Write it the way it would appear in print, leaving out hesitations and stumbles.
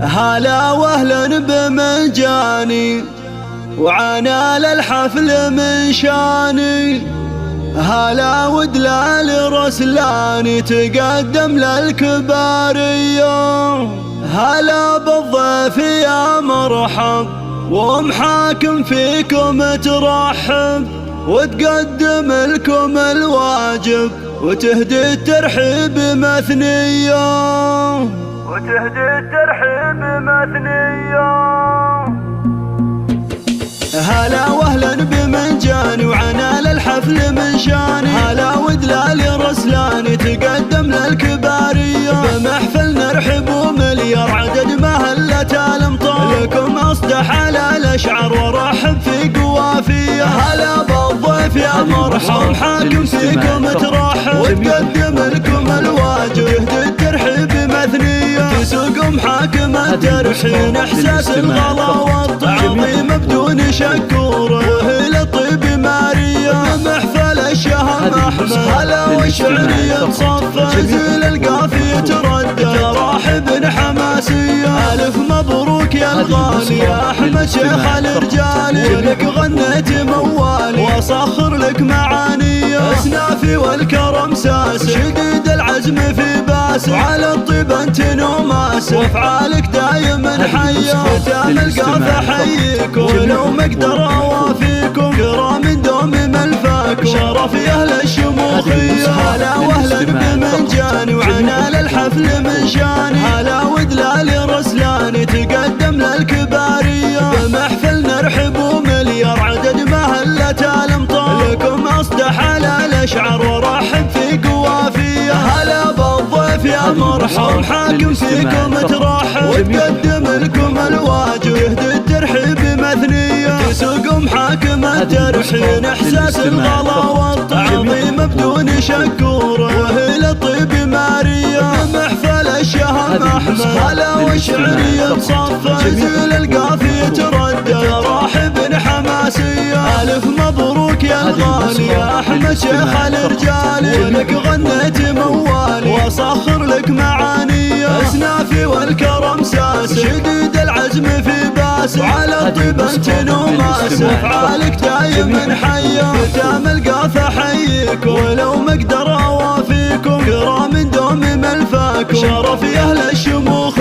هلا واهلا بمجاني وعنا للحفل من شاني. هلا ودلال رسلاني تقدم للكبارية. هلا بالضيف يا مرحب ومحاكم فيكم ترحب وتقدم لكم الواجب وتهدي الترحيب مثنية. هلا واهلا بمجاني وعنا للحفل من شاني. هلا ودلال رسلاني تقدم للكبارية. بمحفل نرحب ومليار عدد مهلة الامطار لكم اصدح على الاشعار ورحب في قوافية. هلا بالضيف يا مرحب حاكم فيكم ترحب وتقدم لكم الواجب يهدي الترحيب مثنية. تسوق محاكم الترحين احساس الغلا والتعظيم بدون شكور وهي للطيب مارية. محفل الشهم احمد هلا والشعرية تصفى زيل القافية تردد راحب حماسية. الف مبروك يا الغالي يا احمد شيخ الرجال لك غنيت موالي واصخر لك معاني. اسنافي والكرم ساس شديد العزم في باس وعلى الطيب انت نوماس وافعالك دايما حية. ختام القافة حييك ولو مقدر اوافيكم كرام دوم ملفاكم شرف يا اهل الشموخية. هلا واهلا بمنجاني وعنا للحفل من شاني. هلا ودلال رسلاني تقدم للكبارية. بمحفل نرحب ومليار عدد مهلة الامطار لكم اصدح على الاشعار ورحب في قوافية. هلا بالضيف يا مرحب حاكم فيكم ترحب وتقدم لكم الواجب يهدي الترحيب مثنية. تسوق محاكم الترحين احساس الغلا والتعظيم بدون شكور وهي للطيب مارية. محفل الشهم احمد هلا والشعرية تصفى زيل القافية تردد راحب حماسية. الف مبروك يا الغالي يا احمد شيخ الرجال لك غنيت موالي واصخر لك معاني. اسنافي والكرم ساس شديد العزم في باس وعلى الطيب انت نوماس افعالك دايما حية. ختام القافة حييك ولو مقدر اوافيكم كرام دوم ملفاكم شرف يا اهل الشموخ.